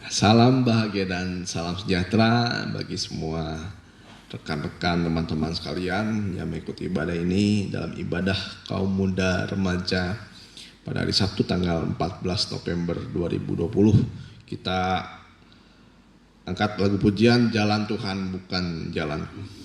Salam bahagia dan salam sejahtera bagi semua rekan-rekan teman-teman sekalian yang mengikuti ibadah ini dalam ibadah kaum muda remaja pada hari Sabtu tanggal 14 November 2020. Kita angkat lagu pujian Jalan Tuhan Bukan Jalanku.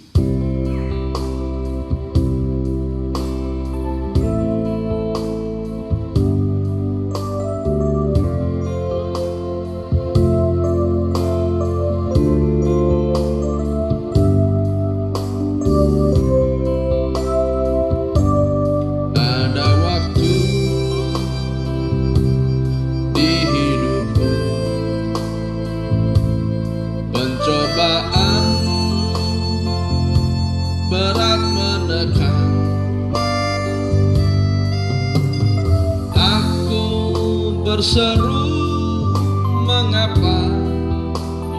Berat menekan, aku berseru, mengapa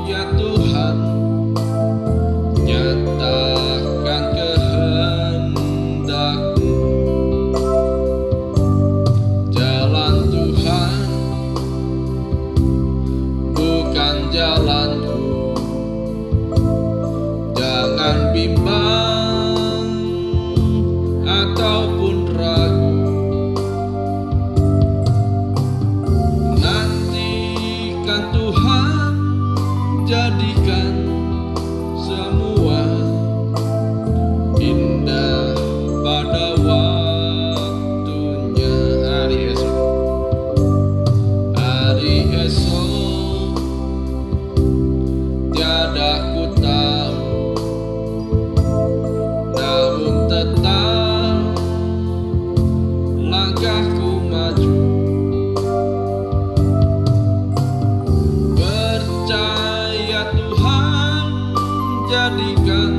ya Tuhan, nyatakan kehendak-Mu. Jalan Tuhan bukan jalanku, jangan bimbang ataupun ragu. Nantikan Tuhan, jadikan semua indah pada waktunya. Hari esok tiada ku tahu, namun tetap langkahku maju. Percaya Tuhan, jadikan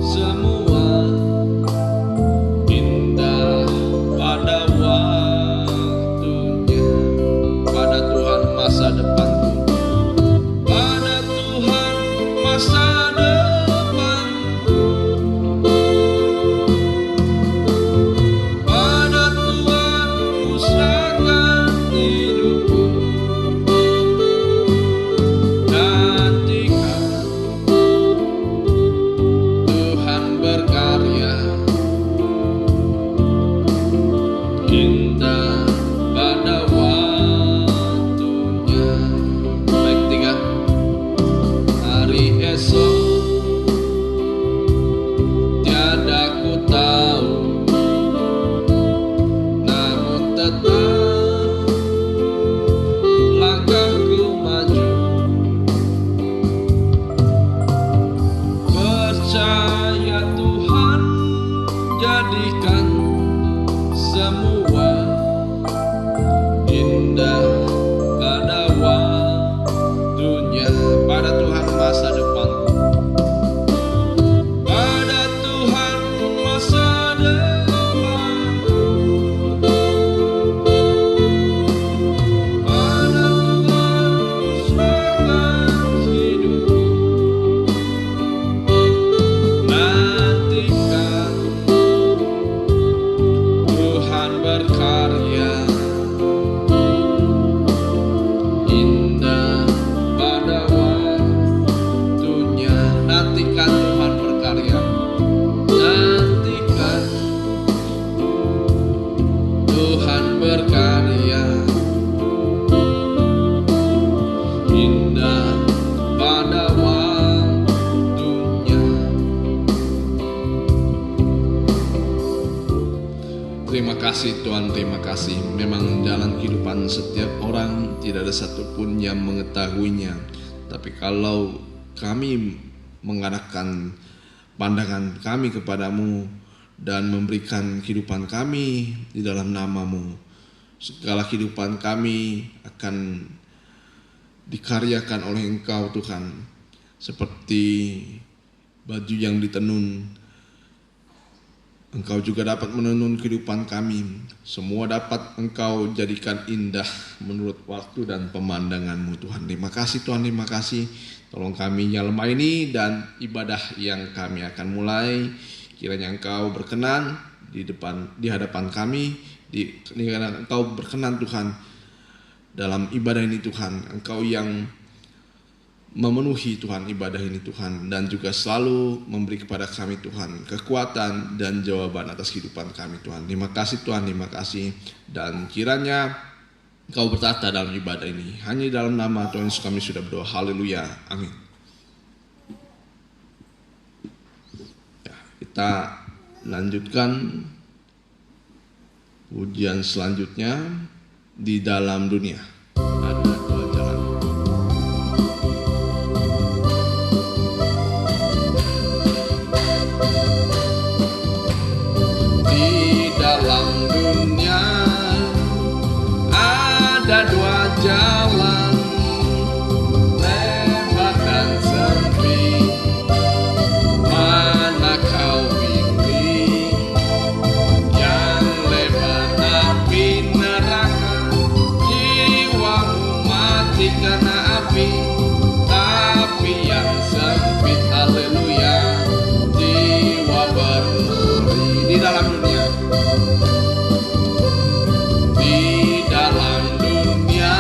semua indah pada waktunya. Pada Tuhan masa depanku, pada Tuhan masa depanku, pada Tuhan ku serahkan hidupku. Nantikan Tuhan berkarya, indah pada waktunya. Baik, 3. Hari esok tiada ku tahu, namun tetap langkahku maju. Percaya Tuhan, jadikan semua indah pada waktunya. Pada Tuhan masa depanku, pada Tuhan masa depanku, pada Tuhan ku serahkan hidupku. Nantikan Tuhan berkarya, indah pada waktunya. Nantikan Tuhan berkarya, nantikan Tuhan berkarya, indah pada waktunya. Terima kasih Tuhan, terima kasih. Memang jalan kehidupan setiap orang tidak ada satupun yang mengetahuinya. Tapi kalau kami mengarahkan pandangan kami kepadamu dan memberikan kehidupan kami di dalam nama-Mu, segala kehidupan kami akan dikaryakan oleh Engkau Tuhan. Seperti baju yang ditenun, Engkau juga dapat menenun kehidupan kami. Semua dapat Engkau jadikan indah menurut waktu dan pemandangan-Mu Tuhan. Terima kasih Tuhan, terima kasih. Tolong kami yang lemah ini dan ibadah yang kami akan mulai, kiranya Engkau berkenan di hadapan kami, kiranya Engkau berkenan Tuhan dalam ibadah ini Tuhan. Engkau yang memenuhi Tuhan ibadah ini Tuhan, dan juga selalu memberi kepada kami Tuhan kekuatan dan jawaban atas kehidupan kami Tuhan. Terima kasih Tuhan, terima kasih, dan kiranya Engkau bertata dalam ibadah ini. Hanya dalam nama Tuhan Yesus kami sudah berdoa. Haleluya, amin. Ya, kita lanjutkan pujian selanjutnya, Di Dalam Dunia. Ada dua jalan. Di dalam dunia ada dua jalan, lebar dan sempit. Mana kau pilih? Yang lebar api neraka, jiwamu mati karena api. Tapi yang sempit, haleluya, jiwa bernuri. Di dalam dunia, di dalam dunia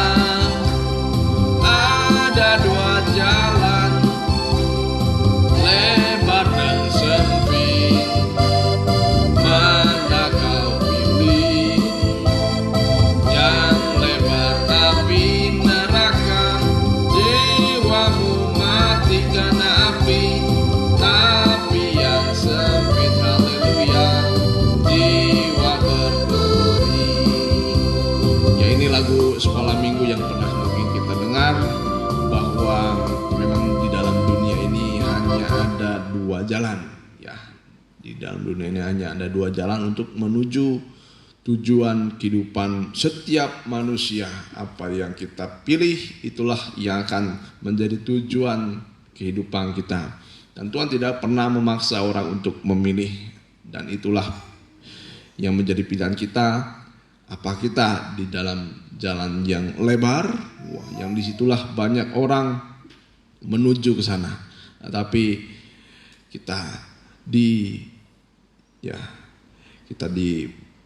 ada dua jalan, lebar dan sempit. Mana kau pilih? Yang lebar api neraka, jiwamu mati karena api. Tapi yang sempit, haleluya, jiwa berduri. Ya, ini lagu sekolah minggu yang pernah mungkin kita dengar, bahwa memang di dalam dunia ini hanya ada dua jalan. Ya, di dalam dunia ini hanya ada dua jalan untuk menuju tujuan kehidupan setiap manusia. Apa yang kita pilih, itulah yang akan menjadi tujuan kehidupan kita. Dan Tuhan tidak pernah memaksa orang untuk memilih, dan itulah yang menjadi pilihan kita. Apa kita di dalam jalan yang lebar, yang disitulah banyak orang menuju ke sana. Tapi kita diberi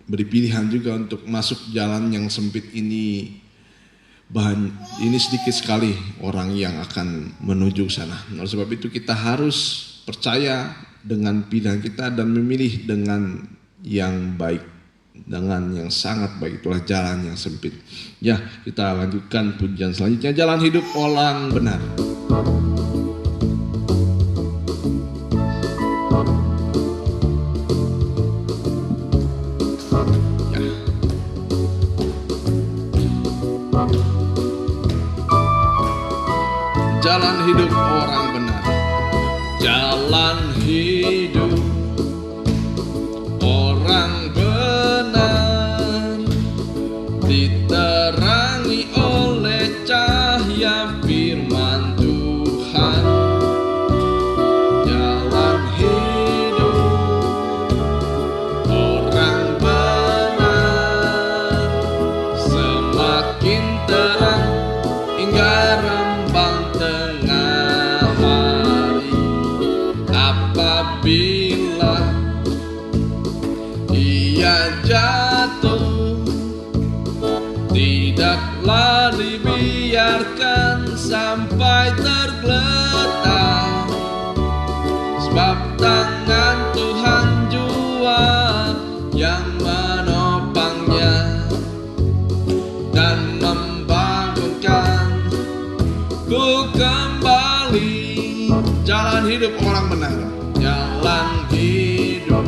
pilihan juga untuk masuk jalan yang sempit ini. Ini sedikit sekali orang yang akan menuju sana. Oleh sebab itu kita harus percaya dengan pilihan kita dan memilih dengan yang baik, dengan yang sangat baik. Itulah jalan yang sempit. Ya, kita lanjutkan pujian selanjutnya, Jalan Hidup Orang Benar. Jalan hidup orang benar. Jalan hidup orang benar diterangi oleh cahaya firman Tuhan. Jalan hidup orang benar semakin terang hingga rembang tengah hari. Apabila ia jatuh, tidaklah dibiarkan sampai tergeletak, sebab tangan Tuhan jua yang menopangnya dan membangunkan ku kembali. Jalan hidup orang benar. Jalan hidup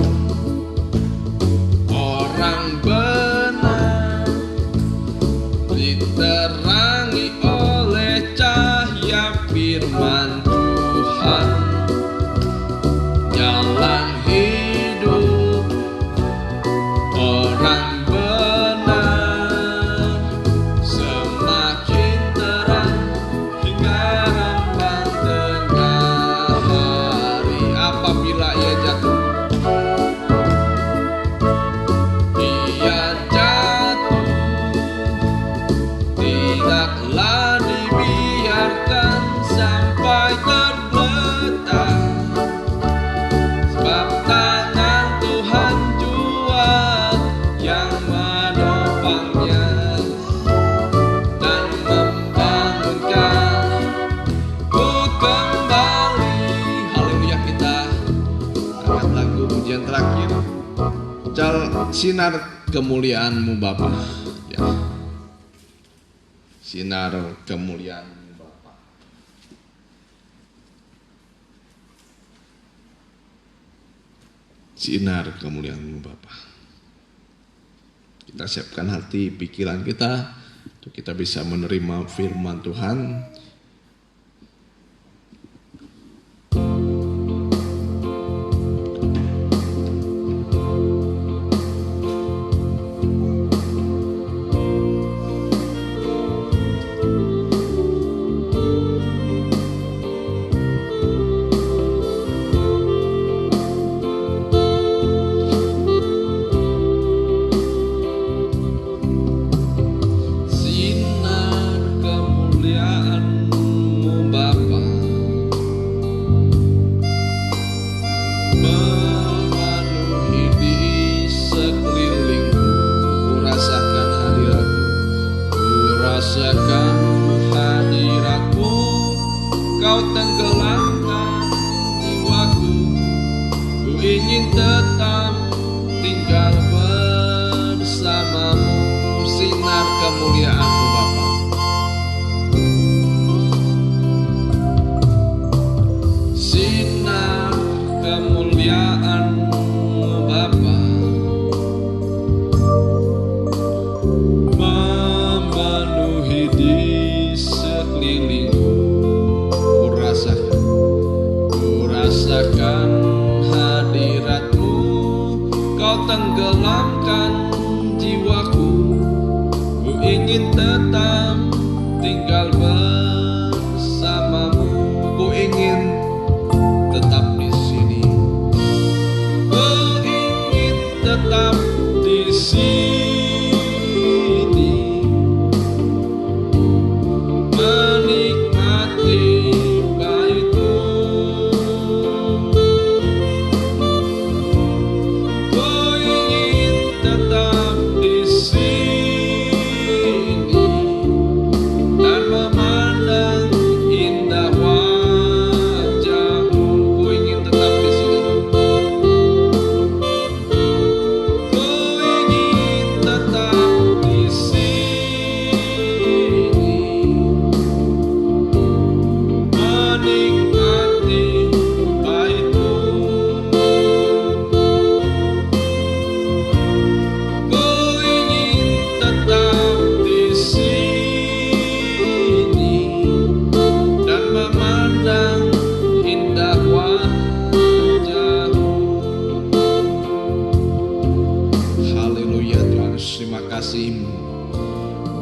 orang benar diterangi oleh cahaya firman Tuhan. Jalan hidup orang benar semakin terang hingga rembang tengah hari. Apabila ia jatuh, tidaklah Sinar kemuliaan-Mu Bapa, ya. Sinar kemuliaan-Mu Bapa. Sinar kemuliaan-Mu Bapa. Kita siapkan hati pikiran kita untuk kita bisa menerima firman Tuhan.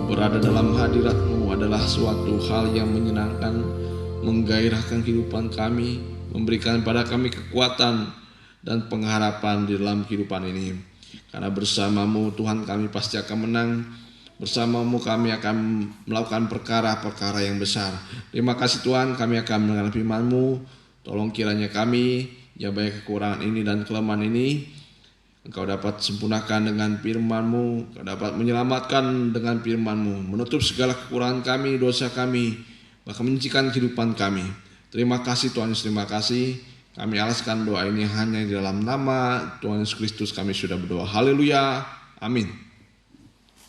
Berada dalam hadirat-Mu adalah suatu hal yang menyenangkan, menggairahkan kehidupan kami, memberikan pada kami kekuatan dan pengharapan di dalam kehidupan ini. Karena bersama-Mu Tuhan kami pasti akan menang, bersama-Mu kami akan melakukan perkara-perkara yang besar. Terima kasih Tuhan, kami akan mendengar firman-Mu. Tolong kiranya kami yang banyak kekurangan ini dan kelemahan ini, Engkau dapat sempurnakan dengan firman-Mu, Engkau dapat menyelamatkan dengan firman-Mu, menutup segala kekurangan kami, dosa kami, bahkan menyucikan kehidupan kami. Terima kasih Tuhan Yesus, terima kasih. Kami alaskan doa ini hanya di dalam nama Tuhan Yesus Kristus kami sudah berdoa. Haleluya, amin.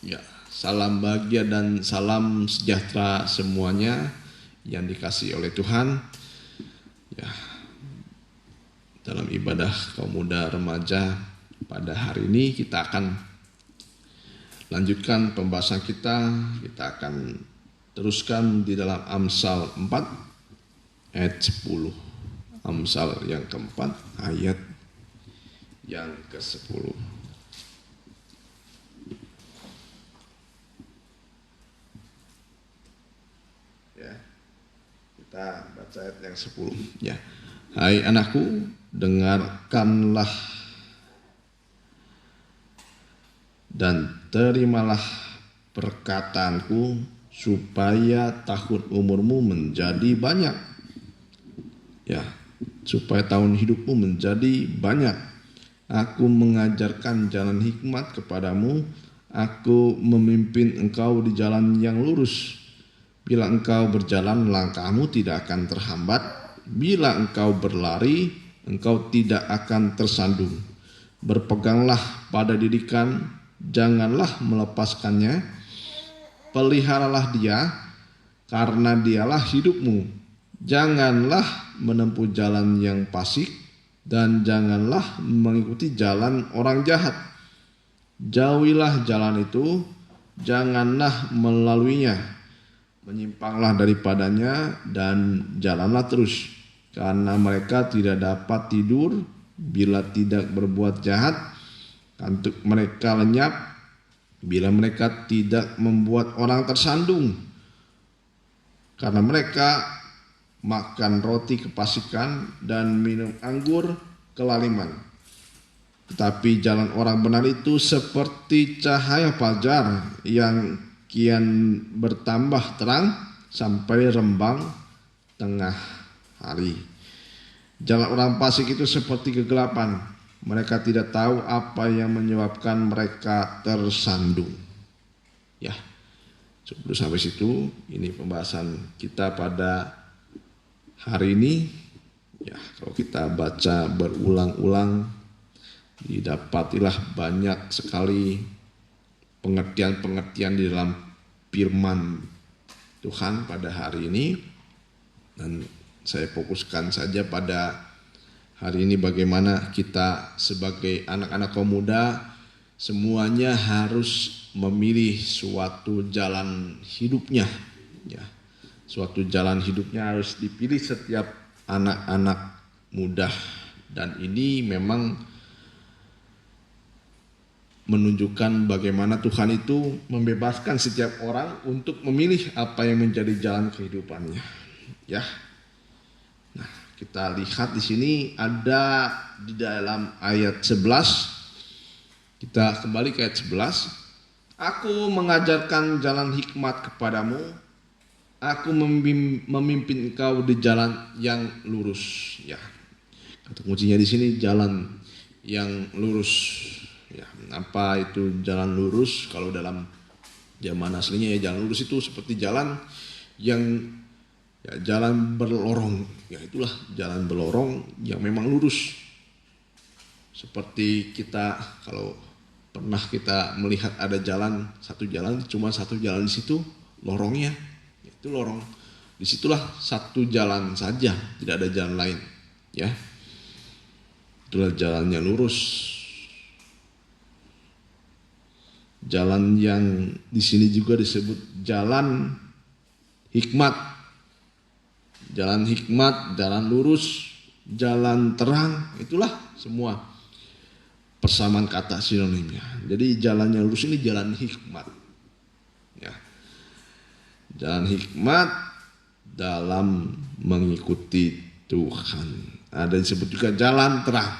Ya, salam bahagia dan salam sejahtera semuanya yang dikasihi oleh Tuhan. Ya, dalam ibadah kaum muda remaja pada hari ini kita akan lanjutkan pembahasan kita. Kita akan teruskan di dalam Amsal 4 ayat 10. Amsal yang keempat ayat yang ke-10. Ya, kita baca ayat yang 10. Ya, hai anakku, dengarkanlah dan terimalah perkataanku supaya tahun umurmu menjadi banyak. Ya, supaya tahun hidupmu menjadi banyak. Aku mengajarkan jalan hikmat kepadamu. Aku memimpin engkau di jalan yang lurus. Bila engkau berjalan, langkahmu tidak akan terhambat. Bila engkau berlari, engkau tidak akan tersandung. Berpeganglah pada didikan, janganlah melepaskannya. Peliharalah dia, karena dialah hidupmu. Janganlah menempuh jalan yang fasik, dan janganlah mengikuti jalan orang jahat. Jauhilah jalan itu, janganlah melaluinya. Menyimpanglah daripadanya dan jalanlah terus, karena mereka tidak dapat tidur bila tidak berbuat jahat. Kantuk mereka lenyap bila mereka tidak membuat orang tersandung. Karena mereka makan roti kefasikan dan minum anggur kelaliman. Tetapi jalan orang benar itu seperti cahaya fajar yang kian bertambah terang sampai rembang tengah hari. Jalan orang fasik itu seperti kegelapan. Mereka tidak tahu apa yang menyebabkan mereka tersandung. Ya, sebelum sampai situ, ini pembahasan kita pada hari ini. Ya, kalau kita baca berulang-ulang, didapatilah banyak sekali pengertian-pengertian di dalam firman Tuhan pada hari ini. Dan saya fokuskan saja pada hari ini bagaimana kita sebagai anak-anak kaum muda semuanya harus memilih suatu jalan hidupnya. Ya, suatu jalan hidupnya harus dipilih setiap anak-anak muda, dan ini memang menunjukkan bagaimana Tuhan itu membebaskan setiap orang untuk memilih apa yang menjadi jalan kehidupannya. Ya. Nah, kita lihat di sini ada di dalam ayat 11. Kita kembali ke ayat 11. Aku mengajarkan jalan hikmat kepadamu. Aku memimpin engkau di jalan yang lurus. Ya. Kata kuncinya di sini jalan yang lurus. Ya, apa itu jalan lurus? Kalau dalam zaman aslinya ya jalan lurus itu seperti jalan yang ya, jalan berlorong. Ya itulah jalan berlorong yang memang lurus. Seperti kita kalau pernah kita melihat ada jalan, satu jalan cuma satu jalan di situ lorongnya. Itu lorong. Disitulah satu jalan saja, tidak ada jalan lain. Ya, itulah jalannya lurus. Jalan yang di sini juga disebut jalan hikmat. Jalan hikmat, jalan lurus, jalan terang, itulah semua persamaan kata sinonimnya. Jadi jalan yang lurus ini jalan hikmat. Ya. Jalan hikmat dalam mengikuti Tuhan. Ada disebut juga jalan terang.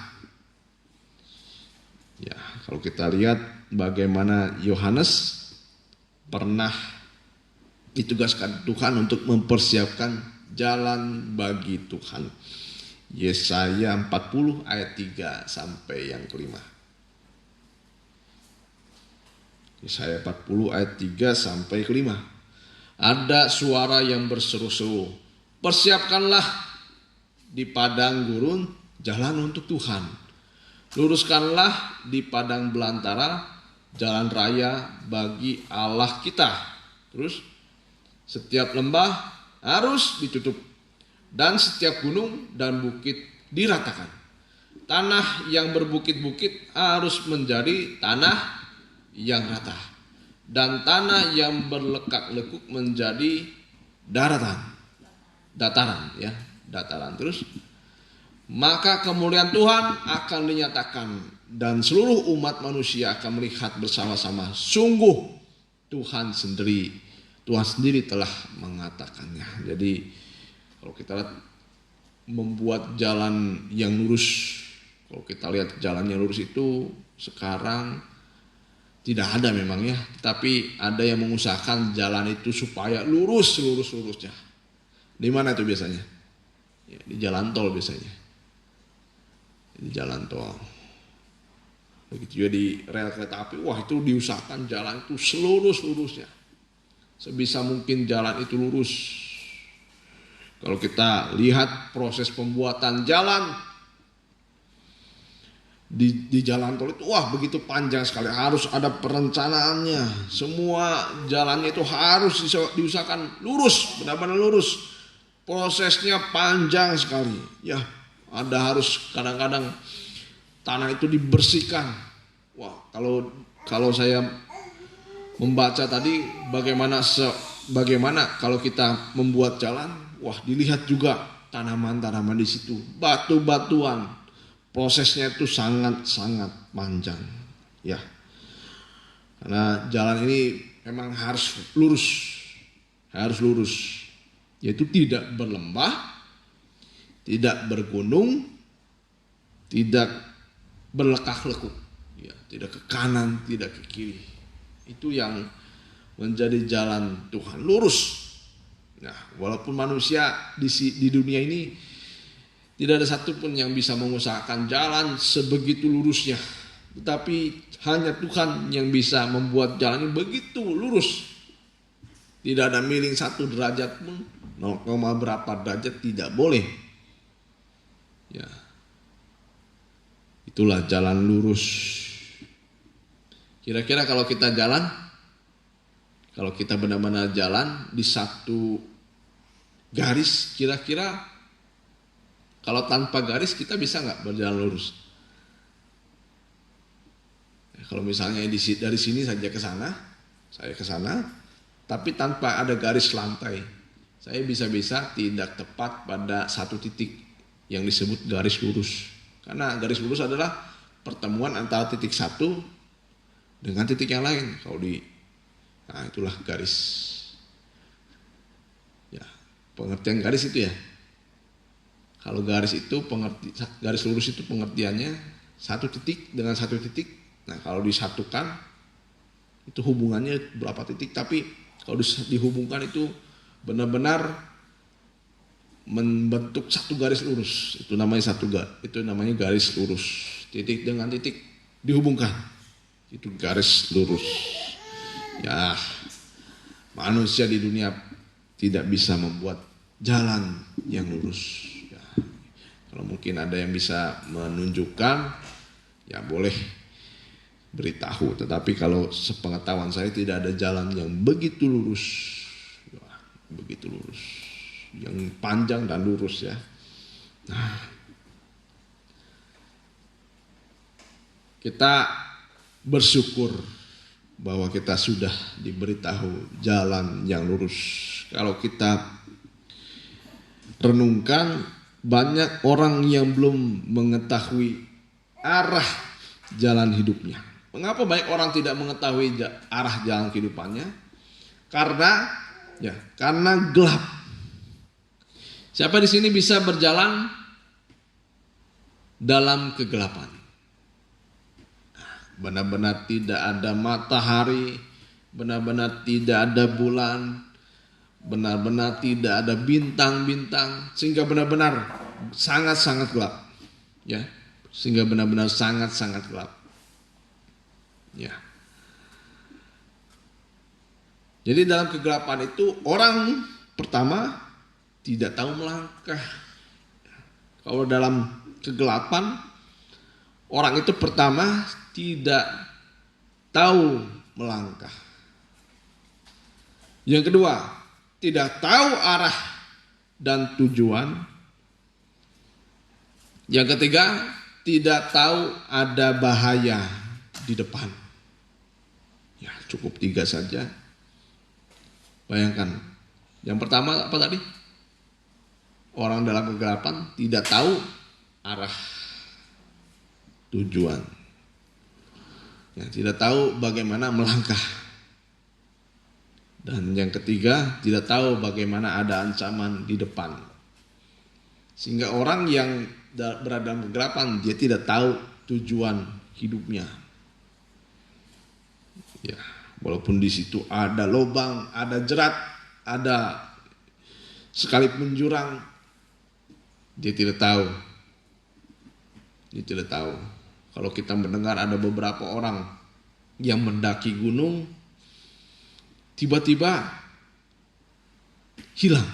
Ya, kalau kita lihat bagaimana Yohanes pernah ditugaskan Tuhan untuk mempersiapkan jalan bagi Tuhan. Yesaya 40 ayat 3 sampai yang kelima. Yesaya 40 ayat 3 sampai kelima. Ada suara yang berseru-seru, persiapkanlah di padang gurun jalan untuk Tuhan. Luruskanlah di padang belantara jalan raya bagi Allah kita. Terus setiap lembah harus ditutup dan setiap gunung dan bukit diratakan. Tanah yang berbukit-bukit harus menjadi tanah yang rata, dan tanah yang berlekak-lekuk menjadi dataran. Terus maka kemuliaan Tuhan akan dinyatakan dan seluruh umat manusia akan melihat bersama-sama. Sungguh Tuhan sendiri telah mengatakannya. Jadi kalau kita lihat membuat jalan yang lurus, kalau kita lihat jalan yang lurus itu sekarang tidak ada memang ya, tapi ada yang mengusahakan jalan itu supaya lurusnya. Di mana itu biasanya? Ya, di jalan tol biasanya. Di jalan tol. Begitu juga di rel kereta api, wah itu diusahakan jalan itu selurus-lurusnya. Sebisa mungkin jalan itu lurus. Kalau kita lihat proses pembuatan jalan di jalan tol itu begitu panjang sekali, harus ada perencanaannya. Semua jalannya itu harus diusahakan lurus, benar-benar lurus. Prosesnya panjang sekali. Ya, ada harus kadang-kadang tanah itu dibersihkan. Kalau saya membaca tadi bagaimana kalau kita membuat jalan, dilihat juga tanaman-tanaman di situ, batu-batuan. Prosesnya itu sangat-sangat panjang, ya. Karena jalan ini memang harus lurus, yaitu tidak berlembah, tidak bergunung, tidak berlekak-lekuk, ya, tidak ke kanan, tidak ke kiri. Itu yang menjadi jalan Tuhan, lurus. Nah, walaupun manusia di dunia ini tidak ada satupun yang bisa mengusahakan jalan sebegitu lurusnya. Tetapi hanya Tuhan yang bisa membuat jalan ini begitu lurus. Tidak ada miring 1 derajat pun, 0, berapa derajat tidak boleh. Ya. Itulah jalan lurus. Kira-kira kalau kita benar-benar jalan di satu garis, kira-kira kalau tanpa garis kita bisa nggak berjalan lurus? Kalau misalnya dari sini saja ke sana, saya ke sana, tapi tanpa ada garis lantai, saya bisa-bisa tidak tepat pada satu titik yang disebut garis lurus. Karena garis lurus adalah pertemuan antara titik satu dengan titik yang lain. Nah itulah garis. Ya, pengertian garis itu ya. Kalau garis lurus itu pengertiannya satu titik dengan satu titik. Nah kalau disatukan itu hubungannya berapa titik. Tapi kalau dihubungkan itu benar-benar membentuk satu garis lurus. Itu namanya garis lurus. Titik dengan titik dihubungkan. Itu garis lurus. Ya, manusia di dunia tidak bisa membuat jalan yang lurus. Kalau mungkin ada yang bisa menunjukkan, ya boleh beritahu. Tetapi kalau sepengetahuan saya tidak ada jalan yang begitu lurus, yang panjang dan lurus ya. Nah, kita bersyukur bahwa kita sudah diberitahu jalan yang lurus. Kalau kita renungkan, banyak orang yang belum mengetahui arah jalan hidupnya. Mengapa banyak orang tidak mengetahui arah jalan kehidupannya? Karena gelap. Siapa di sini bisa berjalan dalam kegelapan? Benar-benar tidak ada matahari, benar-benar tidak ada bulan, benar-benar tidak ada bintang-bintang, sehingga benar-benar sangat-sangat gelap, ya, sehingga benar-benar sangat-sangat gelap, ya. Jadi dalam kegelapan itu orang pertama tidak tahu melangkah. Kalau dalam kegelapan orang itu pertama tidak tahu melangkah. Yang kedua, tidak tahu arah dan tujuan. Yang ketiga, tidak tahu ada bahaya di depan. Ya, cukup 3 saja. Bayangkan. Yang pertama apa tadi? Orang dalam kegelapan tidak tahu arah, tujuan. Ya, tidak tahu bagaimana melangkah. Dan yang ketiga, tidak tahu bagaimana ada ancaman di depan. Sehingga orang yang berada dalam kegelapan, dia tidak tahu tujuan hidupnya. Ya, walaupun di situ ada lubang, ada jerat, ada sekalipun jurang, dia tidak tahu. Dia tidak tahu. Kalau kita mendengar ada beberapa orang yang mendaki gunung, tiba-tiba hilang.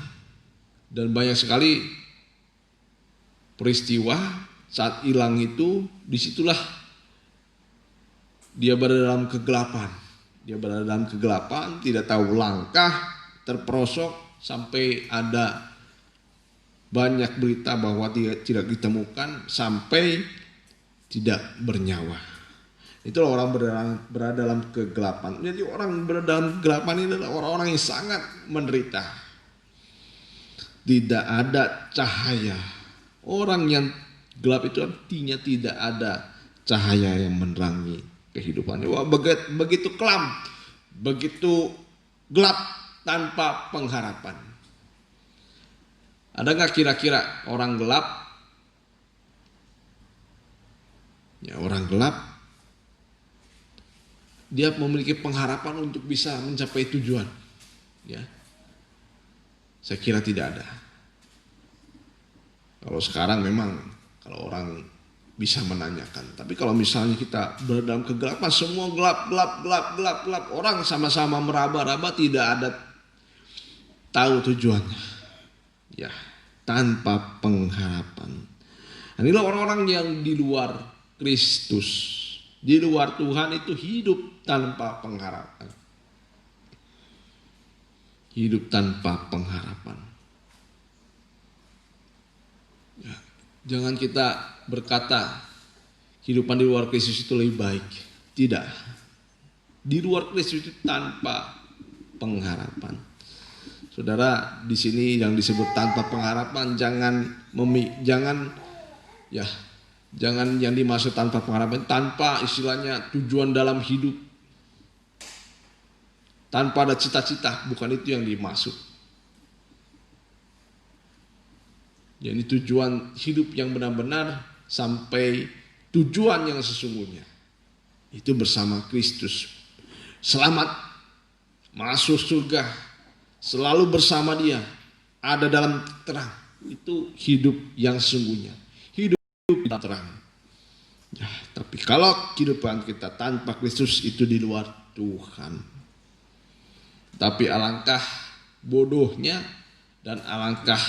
Dan banyak sekali peristiwa saat hilang itu, disitulah dia berada dalam kegelapan. Dia berada dalam kegelapan, tidak tahu langkah, terperosok sampai ada banyak berita bahwa dia tidak ditemukan sampai tidak bernyawa. Itulah orang berada dalam kegelapan. Jadi orang berada dalam kegelapan ini adalah orang-orang yang sangat menderita. Tidak ada cahaya. Orang yang gelap itu artinya tidak ada cahaya yang menerangi kehidupannya. Wah, begitu kelam, begitu gelap tanpa pengharapan. Ada nggak kira-kira orang gelap? Ya, orang gelap dia memiliki pengharapan untuk bisa mencapai tujuan. Ya, saya kira tidak ada. Kalau sekarang memang kalau orang bisa menanyakan. Tapi kalau misalnya kita berada dalam kegelapan, semua gelap. Orang sama-sama meraba-raba, tidak ada tahu tujuannya. Ya, tanpa pengharapan. Inilah orang-orang yang di luar Kristus, di luar Tuhan itu hidup tanpa pengharapan. Hidup tanpa pengharapan. Ya, jangan kita berkata kehidupan di luar Kristus itu lebih baik. Tidak. Di luar Kristus itu tanpa pengharapan. Saudara, di sini yang disebut tanpa pengharapan, jangan yang dimaksud tanpa pengharapan, tanpa istilahnya tujuan dalam hidup. Tanpa ada cita-cita, bukan itu yang dimaksud. Jadi tujuan hidup yang benar-benar sampai tujuan yang sesungguhnya. Itu bersama Kristus. Selamat, masuk surga, selalu bersama Dia, ada dalam terang. Itu hidup yang sesungguhnya. Hidup dalam terang. Ya, tapi kalau kehidupan kita tanpa Kristus itu di luar Tuhan. Tapi alangkah bodohnya dan alangkah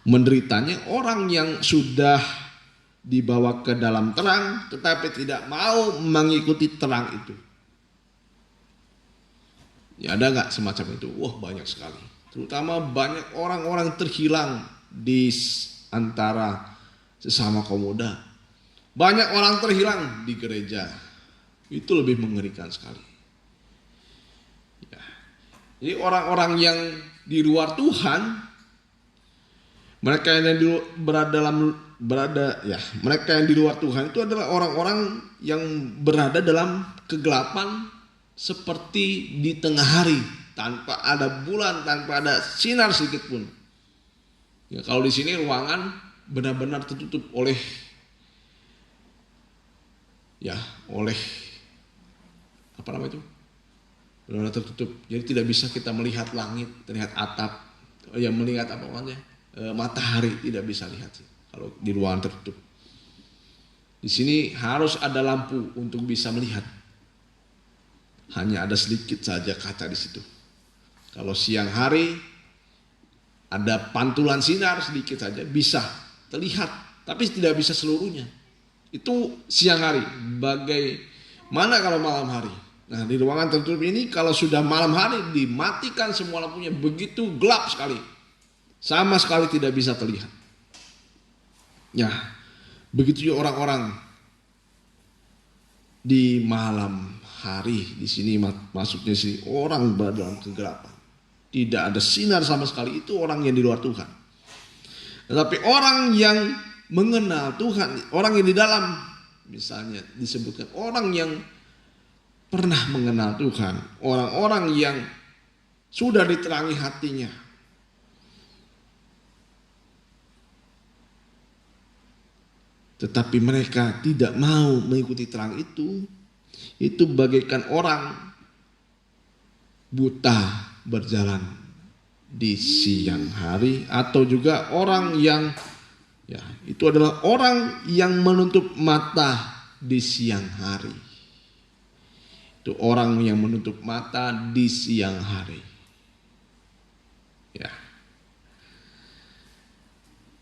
menderitanya orang yang sudah dibawa ke dalam terang tetapi tidak mau mengikuti terang itu. Ya, ada gak semacam itu? Wah, banyak sekali. Terutama banyak orang-orang terhilang di antara sesama kaum muda. Banyak orang terhilang di gereja. Itu lebih mengerikan sekali. Ya. Jadi orang-orang yang di luar Tuhan, mereka yang mereka yang di luar Tuhan itu adalah orang-orang yang berada dalam kegelapan seperti di tengah hari, tanpa ada bulan, tanpa ada sinar sedikit pun. Ya, kalau di sini ruangan benar-benar tertutup oleh apa namanya itu? Benar-benar tertutup. Jadi tidak bisa kita melihat langit, terlihat atap, melihat apa namanya? Matahari tidak bisa lihat sih kalau di ruangan tertutup. Di sini harus ada lampu untuk bisa melihat. Hanya ada sedikit saja kaca di situ. Kalau siang hari ada pantulan sinar sedikit saja bisa terlihat, tapi tidak bisa seluruhnya. Itu siang hari. Bagaimana kalau malam hari? Nah, di ruangan tertutup ini kalau sudah malam hari dimatikan semua lampunya, begitu gelap sekali. Sama sekali tidak bisa terlihat. Ya, begitu juga orang-orang di malam hari. Di sini maksudnya sih orang berada dalam kegelapan. Tidak ada sinar sama sekali. Itu orang yang di luar Tuhan. Tetapi orang yang mengenal Tuhan, orang yang di dalam, misalnya disebutkan orang yang pernah mengenal Tuhan, orang-orang yang sudah diterangi hatinya, tetapi mereka tidak mau mengikuti terang itu bagaikan orang buta berjalan di siang hari, atau juga orang yang itu adalah orang yang menutup mata di siang hari. Itu orang yang menutup mata di siang hari. Ya.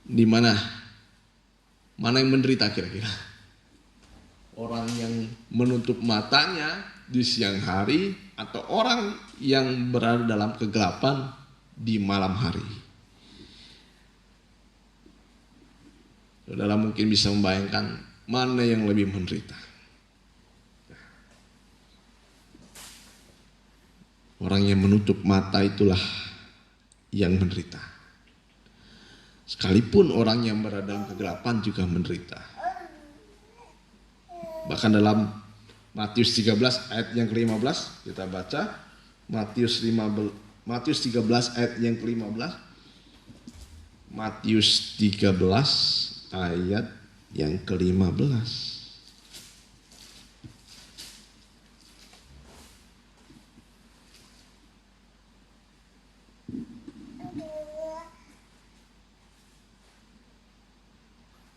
Di mana Mana yang menderita kira-kira? Orang yang menutup matanya di siang hari atau orang yang berada dalam kegelapan di malam hari? Saudara mungkin bisa membayangkan mana yang lebih menderita. Orang yang menutup mata itulah yang menderita. Sekalipun orang yang berada dalam kegelapan juga menderita. Bahkan dalam Matius 13 ayat yang ke-15 kita baca. Matius 13 ayat yang ke-15. Matius 13 ayat yang ke-15.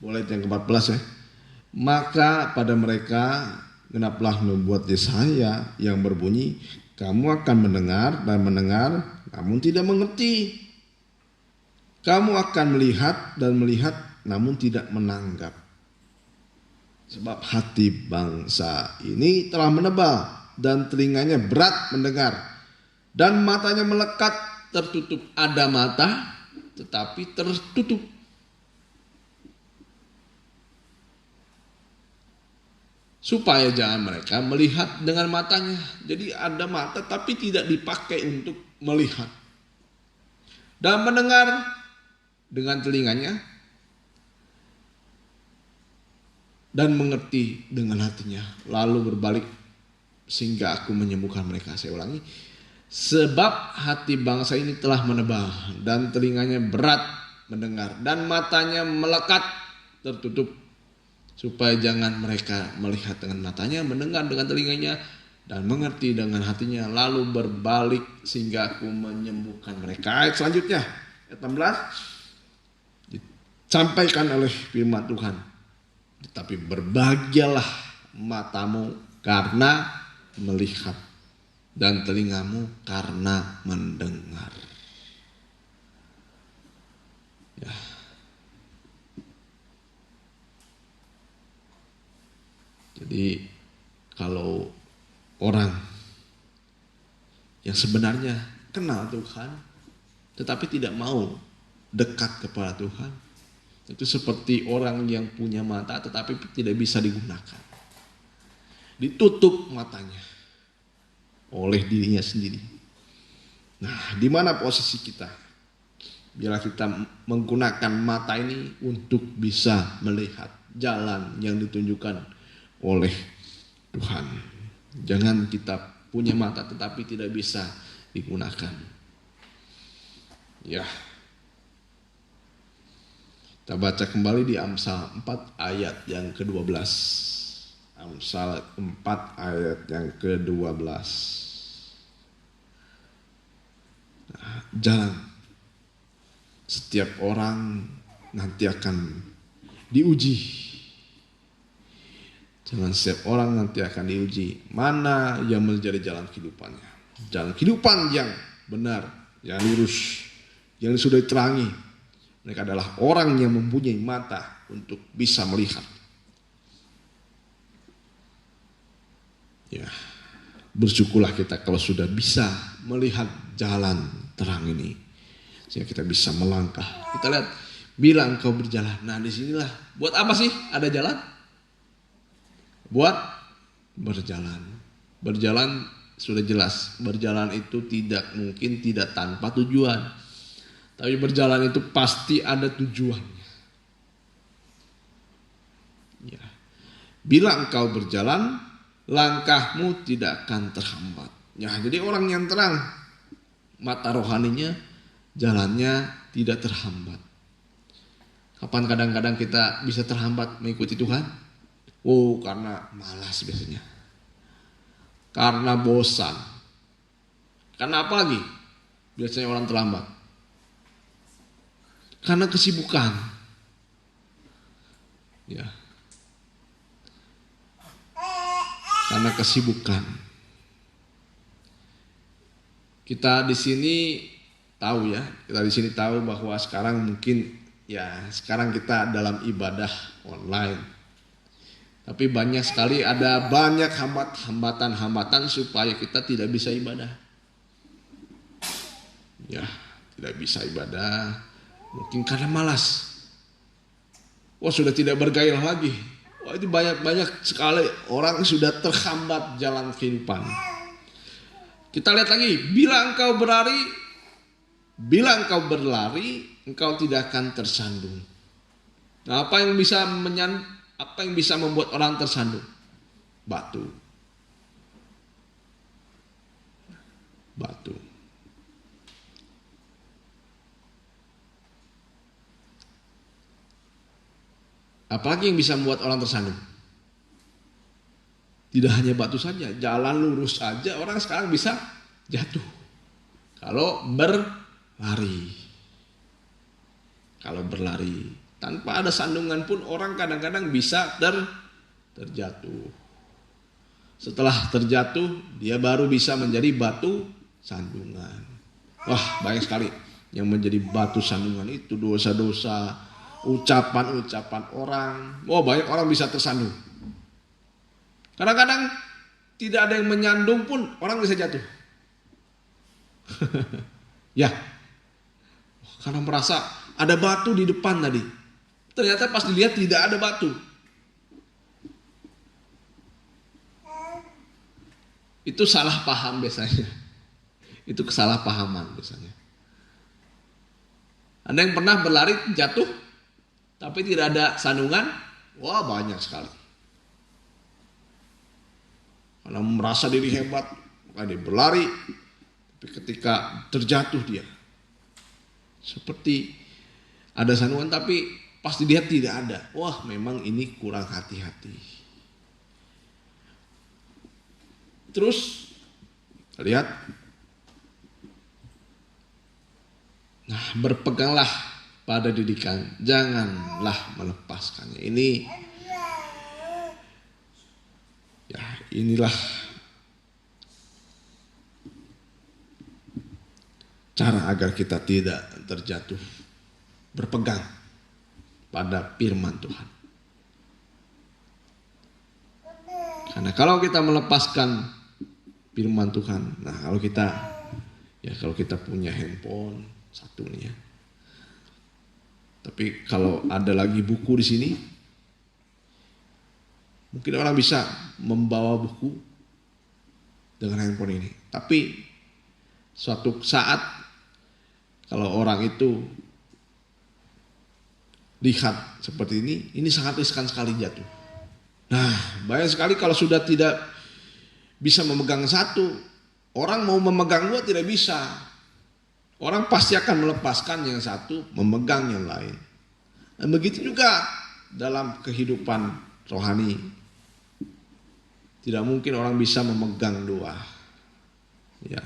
Mulai yang ke-14 ya. Maka pada mereka genaplah membuat Yesaya yang berbunyi, kamu akan mendengar dan mendengar namun tidak mengerti. Kamu akan melihat dan melihat namun tidak menanggap. Sebab hati bangsa ini telah menebal dan telinganya berat mendengar dan matanya melekat tertutup. Ada mata tetapi tertutup. Supaya jangan mereka melihat dengan matanya. Jadi ada mata tapi tidak dipakai untuk melihat. Dan mendengar dengan telinganya. Dan mengerti dengan hatinya. Lalu berbalik sehingga aku menyembuhkan mereka. Saya ulangi. Sebab hati bangsa ini telah menebal. Dan telinganya berat mendengar. Dan matanya melekat tertutup. Supaya jangan mereka melihat dengan matanya, mendengar dengan telinganya, dan mengerti dengan hatinya, lalu berbalik sehingga aku menyembuhkan mereka. Ayat selanjutnya, ayat 16, disampaikan oleh firman Tuhan. Tetapi berbahagialah matamu karena melihat, dan telingamu karena mendengar. Ya. Jadi kalau orang yang sebenarnya kenal Tuhan tetapi tidak mau dekat kepada Tuhan, itu seperti orang yang punya mata tetapi tidak bisa digunakan. Ditutup matanya oleh dirinya sendiri. Nah, di mana posisi kita? Biarlah kita menggunakan mata ini untuk bisa melihat jalan yang ditunjukkan oleh Tuhan. Jangan kita punya mata tetapi tidak bisa digunakan. Ya. Kita baca kembali di Amsal 4 ayat yang ke-12. Amsal 4 ayat yang ke-12. Nah, jalan setiap orang nanti akan diuji. Jangan setiap orang nanti akan diuji mana yang menjadi jalan kehidupannya. Jalan kehidupan yang benar, yang lurus, yang sudah diterangi. Mereka adalah orang yang mempunyai mata untuk bisa melihat. Ya, bersyukurlah kita kalau sudah bisa melihat jalan terang ini, sehingga kita bisa melangkah. Kita lihat, bila engkau berjalan. Nah, disinilah buat apa sih ada jalan? Buat berjalan. Berjalan sudah jelas. Berjalan itu tidak mungkin tidak tanpa tujuan. Tapi berjalan itu pasti ada tujuannya. Ya. Bila engkau berjalan, langkahmu tidak akan terhambat. Ya, jadi orang yang terang, mata rohaninya, jalannya tidak terhambat. Kapan kadang-kadang kita bisa terhambat mengikuti Tuhan? Oh, karena malas biasanya. Karena bosan. Karena apa lagi? Biasanya orang terlambat. Karena kesibukan. Ya. Karena kesibukan. Kita di sini tahu ya, kita di sini tahu bahwa sekarang mungkin ya sekarang kita dalam ibadah online. Tapi banyak sekali ada banyak hambatan-hambatan supaya kita tidak bisa ibadah. Ya, tidak bisa ibadah. Mungkin karena malas. Wah, sudah tidak bergairah lagi. Wah, itu banyak sekali orang sudah terhambat jalan kehidupan. Kita lihat lagi, bila engkau berlari, engkau tidak akan tersandung. Nah, apa yang bisa membuat orang tersandung? Batu. Apalagi yang bisa membuat orang tersandung? Tidak hanya batu saja, jalan lurus saja orang sekarang bisa jatuh. Kalau berlari tanpa ada sandungan pun orang kadang-kadang bisa terjatuh. Setelah terjatuh, dia baru bisa menjadi batu sandungan. Wah, banyak sekali yang menjadi batu sandungan itu dosa-dosa, ucapan-ucapan orang. Wah, banyak orang bisa tersandung. Kadang-kadang tidak ada yang menyandung pun orang bisa jatuh. Ya, karena merasa ada batu di depan tadi. Ternyata pas dilihat tidak ada batu. Itu salah paham biasanya. Itu kesalahpahaman biasanya. Ada yang pernah berlari jatuh tapi tidak ada sandungan? Wah, banyak sekali. Karena merasa diri hebat, dia berlari, tapi ketika terjatuh dia seperti ada sandungan tapi pas dilihat tidak ada. Wah, memang ini kurang hati-hati. Terus lihat, nah, berpeganglah pada didikan, janganlah melepaskannya. Inilah cara agar kita tidak terjatuh, berpegang pada firman Tuhan. Karena kalau kita melepaskan firman Tuhan, nah kalau kita punya handphone satu nih ya. Tapi kalau ada lagi buku di sini, mungkin orang bisa membawa buku dengan handphone ini. Tapi suatu saat kalau orang itu lihat seperti ini sangat riskan sekali jatuh. Nah, banyak sekali kalau sudah tidak bisa memegang satu, orang mau memegang dua tidak bisa. Orang pasti akan melepaskan yang satu, memegang yang lain. Dan begitu juga dalam kehidupan rohani. Tidak mungkin orang bisa memegang dua. Ya.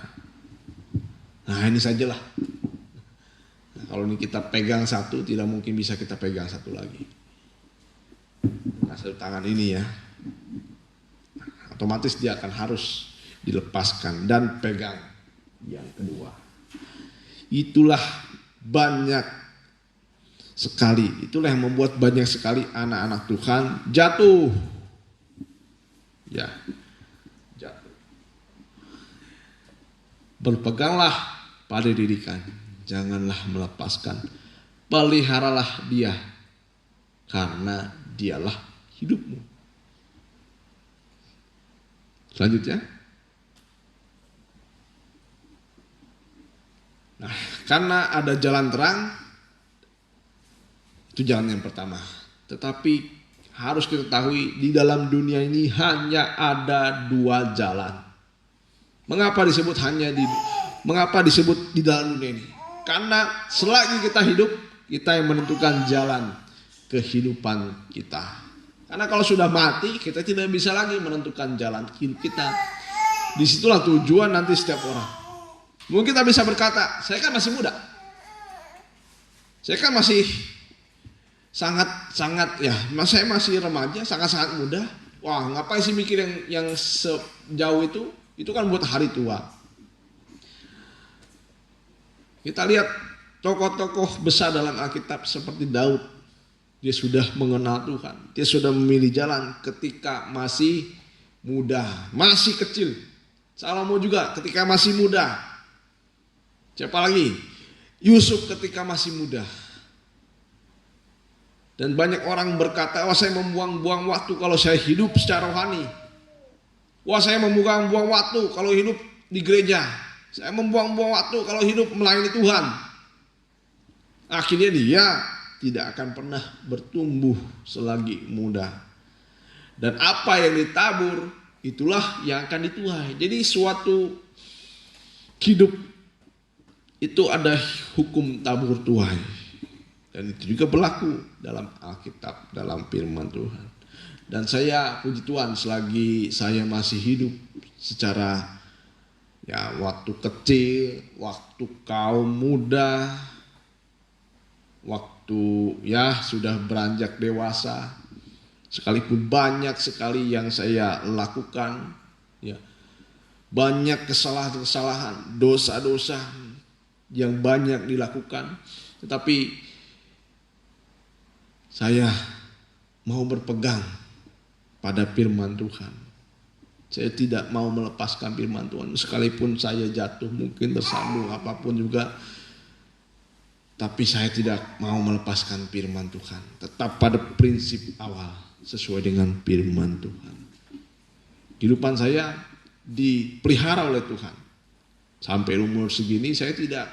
Nah, ini sajalah. Nah, kalau ini kita pegang satu, tidak mungkin bisa kita pegang satu lagi. Nah, satu tangan ini ya. Otomatis dia akan harus dilepaskan dan pegang yang kedua. Itulah banyak sekali. Itulah yang membuat banyak sekali anak-anak Tuhan jatuh. Ya, jatuh. Berpeganglah pada didikan, janganlah melepaskan. Peliharalah dia, karena dialah hidupmu. Selanjutnya, nah, karena ada jalan terang, itu jalan yang pertama. Tetapi harus kita ketahui di dalam dunia ini hanya ada dua jalan. Mengapa disebut di dalam dunia ini? Karena selagi kita hidup, kita yang menentukan jalan kehidupan kita. Karena kalau sudah mati, kita tidak bisa lagi menentukan jalan hidup kita. Disitulah tujuan nanti setiap orang. Mungkin kita bisa berkata, saya kan masih muda. Saya kan masih sangat ya, saya masih remaja, sangat muda. Wah, ngapain sih mikir yang sejauh itu? Itu kan buat hari tua. Kita lihat tokoh-tokoh besar dalam Alkitab seperti Daud. Dia sudah mengenal Tuhan. Dia sudah memilih jalan ketika masih muda, masih kecil. Salomo juga ketika masih muda. Siapa lagi? Yusuf ketika masih muda. Dan banyak orang berkata, wah saya membuang-buang waktu kalau saya hidup secara rohani. Wah saya membuang-buang waktu kalau hidup di gereja. Saya membuang-buang waktu kalau hidup melayani Tuhan. Akhirnya dia tidak akan pernah bertumbuh selagi muda. Dan apa yang ditabur, itulah yang akan dituai. Jadi suatu hidup itu ada hukum tabur tuai. Dan itu juga berlaku dalam Alkitab, dalam firman Tuhan. Dan saya puji Tuhan selagi saya masih hidup secara waktu kecil, waktu kaum muda, waktu sudah beranjak dewasa, sekalipun banyak sekali yang saya lakukan, banyak kesalahan-kesalahan, dosa-dosa yang banyak dilakukan, tetapi saya mau berpegang pada firman Tuhan. Saya tidak mau melepaskan firman Tuhan, sekalipun saya jatuh, mungkin tersandung apapun juga, tapi saya tidak mau melepaskan firman Tuhan. Tetap pada prinsip awal sesuai dengan firman Tuhan. Kehidupan saya dipelihara oleh Tuhan. Sampai umur segini saya tidak,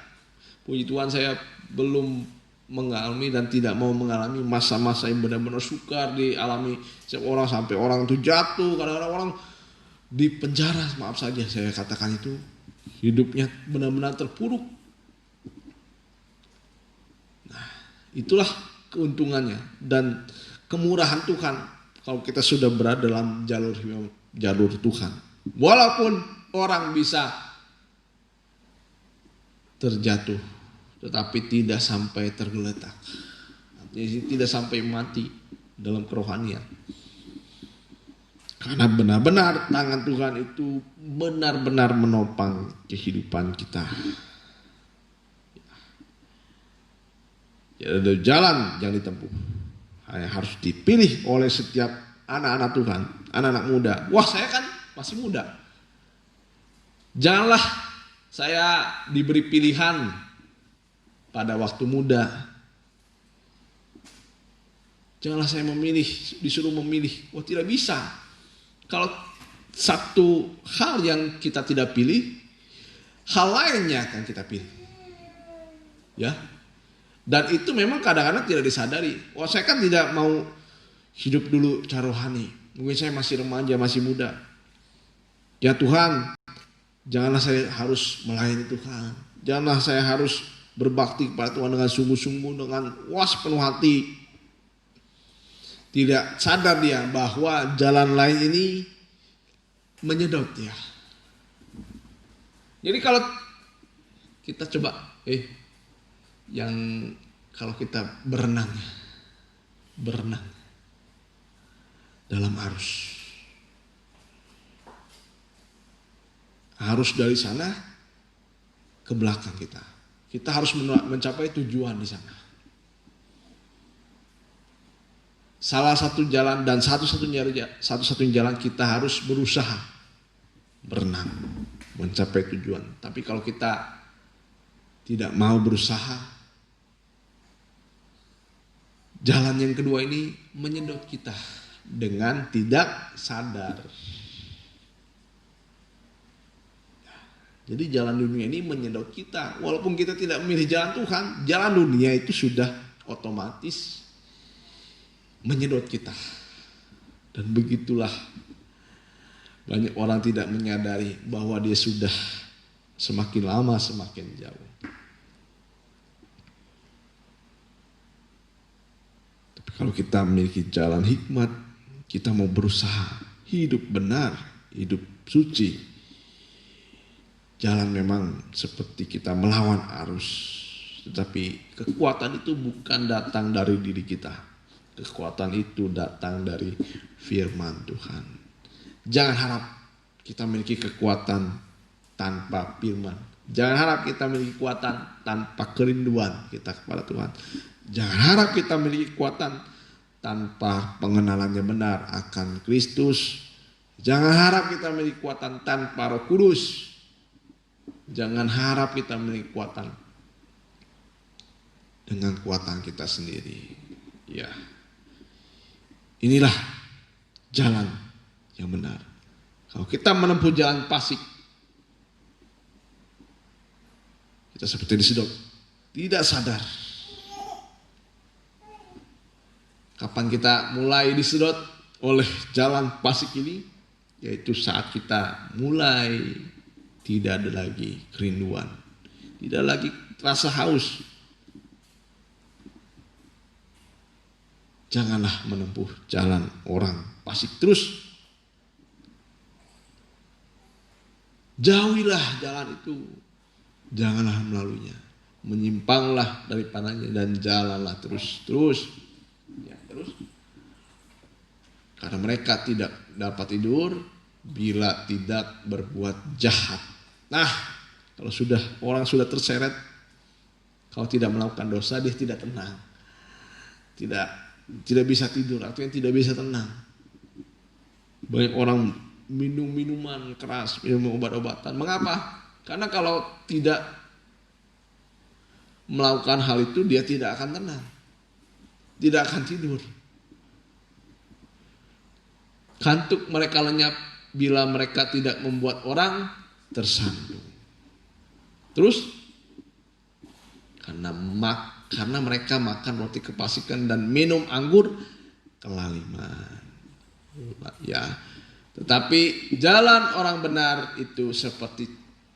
puji Tuhan, saya belum mengalami dan tidak mau mengalami masa-masa yang benar-benar sukar dialami setiap orang, sampai orang itu jatuh, kadang-kadang orang di penjara, maaf saja saya katakan itu, hidupnya benar-benar terpuruk. Nah, itulah keuntungannya dan kemurahan Tuhan kalau kita sudah berada dalam jalur Tuhan. Walaupun orang bisa terjatuh, tetapi tidak sampai tergeletak, tidak sampai mati dalam kerohanian. Karena benar-benar tangan Tuhan itu benar-benar menopang kehidupan kita. Ya, ada jalan yang ditempuh, hanya harus dipilih oleh setiap anak-anak Tuhan, anak-anak muda. Wah, saya kan masih muda. Janganlah saya diberi pilihan pada waktu muda. Janganlah saya disuruh memilih. Wah, tidak bisa. Kalau satu hal yang kita tidak pilih, hal lainnya akan kita pilih. Ya. Dan itu memang kadang-kadang tidak disadari. Wah, saya kan tidak mau hidup dulu cara rohani. Mungkin saya masih remaja, masih muda. Ya Tuhan, janganlah saya harus melayani Tuhan. Janganlah saya harus berbakti kepada Tuhan dengan sungguh-sungguh, dengan sepenuh hati. Tidak sadar dia bahwa jalan lain ini menyedot dia. Jadi kalau kita coba, yang kalau kita berenang dalam arus dari sana ke belakang kita harus mencapai tujuan di sana. Salah satu jalan dan satu-satunya jalan kita harus berusaha berenang mencapai tujuan. Tapi kalau kita tidak mau berusaha, jalan yang kedua ini menyedot kita dengan tidak sadar. Jadi jalan dunia ini menyedot kita. Walaupun kita tidak memilih jalan Tuhan, jalan dunia itu sudah otomatis menyedot kita. Dan begitulah banyak orang tidak menyadari bahwa dia sudah semakin lama semakin jauh. Tapi kalau kita memiliki jalan hikmat, kita mau berusaha hidup benar, hidup suci. Jalan memang seperti kita melawan arus, tetapi kekuatan itu bukan datang dari diri kita. Kekuatan itu datang dari firman Tuhan. Jangan harap kita memiliki kekuatan tanpa firman. Jangan harap kita memiliki kekuatan tanpa kerinduan kita kepada Tuhan. Jangan harap kita memiliki kekuatan tanpa pengenalan yang benar akan Kristus. Jangan harap kita memiliki kekuatan tanpa Roh Kudus. Jangan harap kita memiliki kekuatan dengan kekuatan kita sendiri. Ya, inilah jalan yang benar. Kalau kita menempuh jalan fasik, kita seperti disedot, tidak sadar. Kapan kita mulai disedot oleh jalan fasik ini? Yaitu saat kita mulai tidak ada lagi kerinduan, tidak lagi rasa haus. Janganlah menempuh jalan orang fasik terus. Jauhilah jalan itu. Janganlah melaluinya. Menyimpanglah daripadanya dan jalanlah terus. Ya, terus. Karena mereka tidak dapat tidur bila tidak berbuat jahat. Nah, kalau orang sudah terseret, kalau tidak melakukan dosa, dia tidak tenang. Tidak bisa tidur, artinya tidak bisa tenang. Banyak orang minum minuman keras, minum obat-obatan. Mengapa? Karena kalau tidak melakukan hal itu, dia tidak akan tenang. Tidak akan tidur. Kantuk mereka lenyap bila mereka tidak membuat orang tersandung. Terus, karena mereka makan roti kefasikan dan minum anggur kelaliman. Ya, tetapi jalan orang benar itu seperti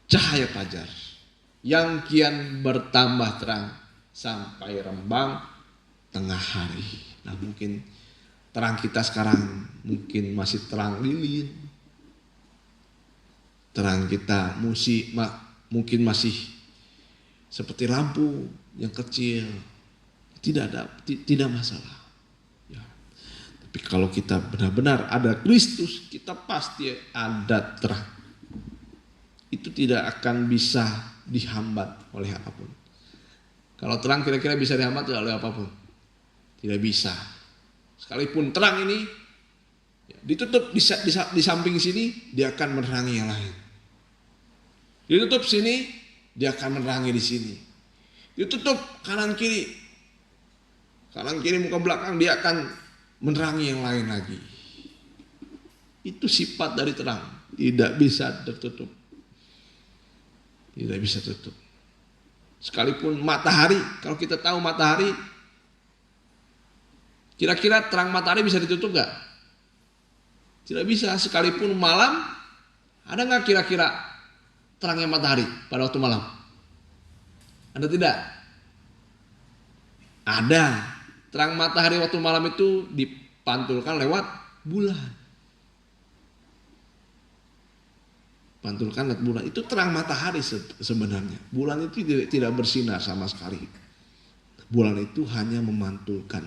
cahaya fajar yang kian bertambah terang sampai rembang tengah hari. Nah, mungkin terang kita sekarang mungkin masih terang lilin. Terang kita mungkin masih seperti lampu yang kecil. Tidak masalah. Ya. Tapi kalau kita benar-benar ada Kristus, kita pasti ada terang. Itu tidak akan bisa dihambat oleh apapun. Kalau terang kira-kira bisa dihambat oleh apapun? Tidak bisa. Sekalipun terang ini ditutup di samping sini, dia akan menerangi yang lain. Ditutup sini, dia akan menerangi di sini. Ditutup kanan kiri muka belakang, dia akan menerangi yang lain lagi. Itu sifat dari terang, tidak bisa tertutup. Tidak bisa tutup. Sekalipun matahari, kalau kita tahu matahari, kira-kira terang matahari bisa ditutup gak? Tidak bisa. Sekalipun malam, ada gak kira-kira terangnya matahari pada waktu malam? Ada tidak? Ada. Terang matahari waktu malam itu dipantulkan lewat bulan. Pantulkan lewat bulan. Itu terang matahari sebenarnya. Bulan itu tidak bersinar sama sekali. Bulan itu hanya memantulkan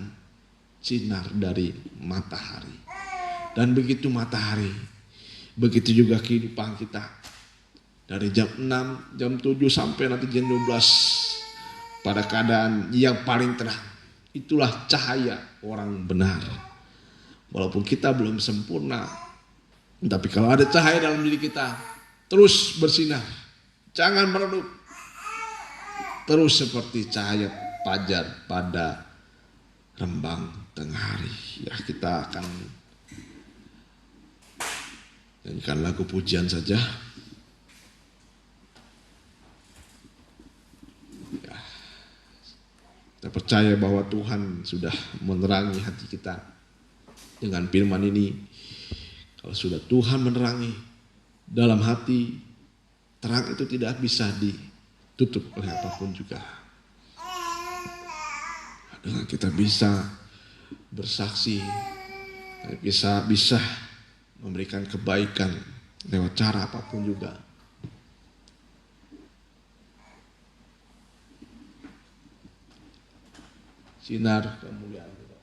sinar dari matahari. Dan begitu matahari, begitu juga kehidupan kita. Dari jam 6, jam 7 sampai nanti jam 12 pada keadaan yang paling terang. Itulah cahaya orang benar. Walaupun kita belum sempurna, tapi kalau ada cahaya dalam diri kita, terus bersinar. Jangan meredup. Terus seperti cahaya fajar pada rembang tengah hari. Ya, kita akan nyanyikan lagu pujian saja. Ya. Kita percaya bahwa Tuhan sudah menerangi hati kita dengan firman ini. Kalau sudah Tuhan menerangi dalam hati, terang itu tidak bisa ditutup oleh apapun juga. Dengan kita bisa bersaksi, bisa memberikan kebaikan lewat cara apapun juga. Sinar kemuliaan kita.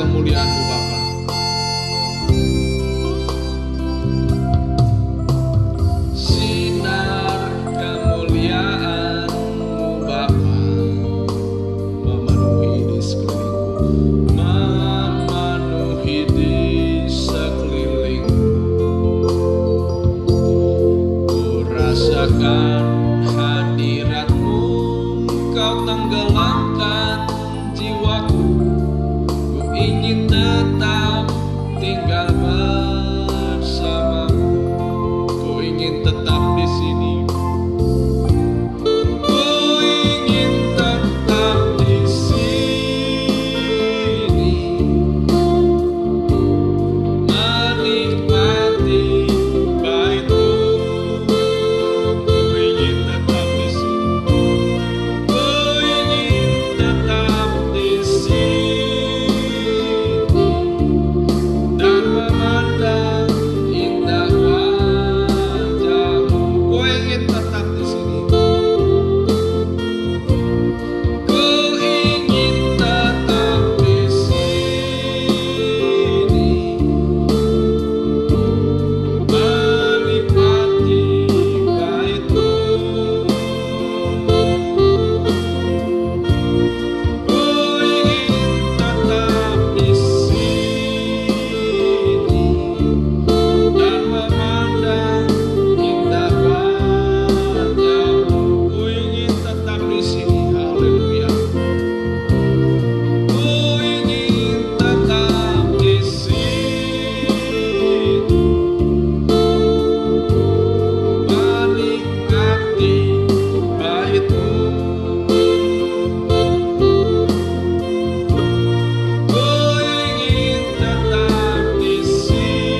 kemuliaan-Mu Bapa. Sinar kemuliaan-Mu Bapa memenuhi di sekelilingku, memenuhi di sekelilingku. Ku rasakan hadirat-Mu, Kau tenggelamkan jiwaku. Ku ingin tetap tinggal bersamamu. Ku ingin tetap di sini. Ku ingin tetap di sini, menikmati bait-Mu. Ku ingin tetap di sini. Ku ingin tetap di sini dan memandang indah wajah-Mu. Ku ingin tetap di sini. Ku ingin tetap di sini, menikmati bait-Mu. Ku ingin tetap di sini dan memandang indah wajah-Mu. Ku ingin tetap di sini. Haleluya. Ku ingin tetap di sini, menikmati bait-Mu. Ku ingin tetap di sini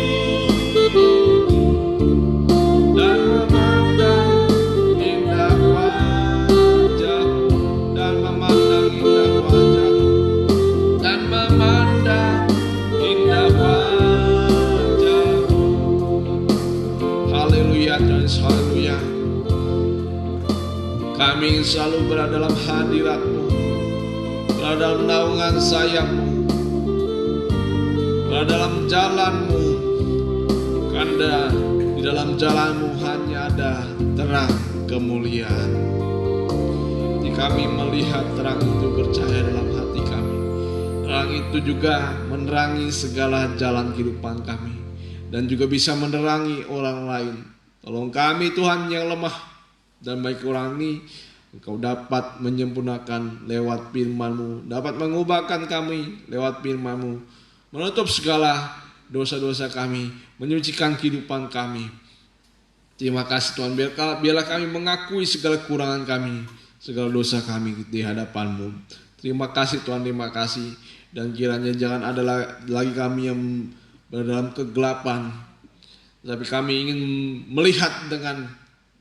dan memandang indah wajah-Mu, dan memandang indah wajah-Mu, dan memandang indah wajah-Mu. Haleluya, Tuhan Yesus, haleluya. Kami ingin selalu berada dalam hadirat-Mu, berada dalam naungan sayap-Mu, berada dalam jalan-Mu, karena di dalam jalan-Mu hanya ada terang kemuliaan. Jadi kami melihat terang itu bercahaya dalam hati kami. Terang itu juga menerangi segala jalan kehidupan kami, dan juga bisa menerangi orang lain. Tolong kami Tuhan yang lemah, dan bagi orang ini Engkau dapat menyempurnakan lewat firman-Mu, dapat mengubahkan kami lewat firman-Mu, menutup segala dosa-dosa kami, menyucikan kehidupan kami. Terima kasih Tuhan, biarlah kami mengakui segala kekurangan kami, segala dosa kami di hadapan-Mu. Terima kasih Tuhan, terima kasih. Dan kiranya jangan ada lagi kami yang berada dalam kegelapan, tapi kami ingin melihat dengan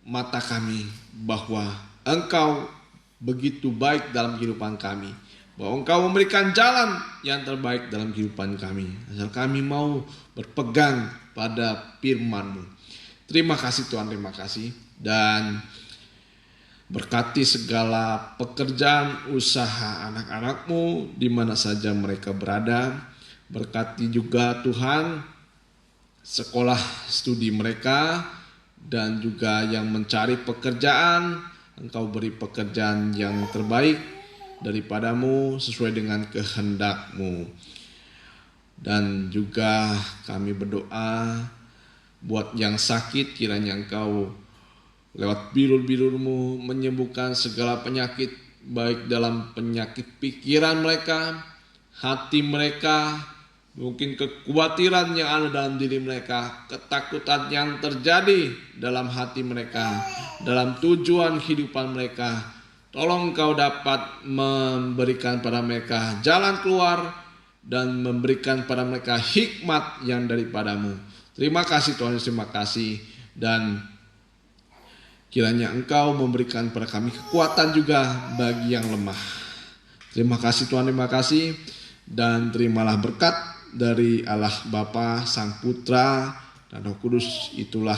mata kami bahwa Engkau begitu baik dalam kehidupan kami, bahwa Engkau memberikan jalan yang terbaik dalam kehidupan kami, asal kami mau berpegang pada firman-Mu. Terima kasih Tuhan, terima kasih. Dan berkati segala pekerjaan usaha anak-anak-Mu di mana saja mereka berada. Berkati juga Tuhan sekolah studi mereka, dan juga yang mencari pekerjaan, Engkau beri pekerjaan yang terbaik daripada-Mu sesuai dengan kehendak-Mu. Dan juga kami berdoa buat yang sakit, kiranya Engkau lewat bilur-bilur-Mu menyembuhkan segala penyakit, baik dalam penyakit pikiran mereka, hati mereka, mungkin kekhawatiran yang ada dalam diri mereka, ketakutan yang terjadi dalam hati mereka, dalam tujuan kehidupan mereka. Tolong Engkau dapat memberikan pada mereka jalan keluar, dan memberikan pada mereka hikmat yang daripada-Mu. Terima kasih Tuhan, terima kasih. Dan kiranya Engkau memberikan pada kami kekuatan juga bagi yang lemah. Terima kasih Tuhan, terima kasih. Dan terimalah berkat dari Allah Bapa, Sang Putra, dan Roh Kudus. Itulah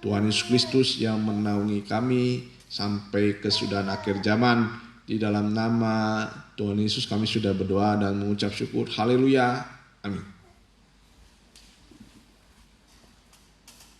Tuhan Yesus Kristus yang menaungi kami sampai kesudahan akhir zaman. Di dalam nama Tuhan Yesus kami sudah berdoa dan mengucap syukur. Haleluya. Amin.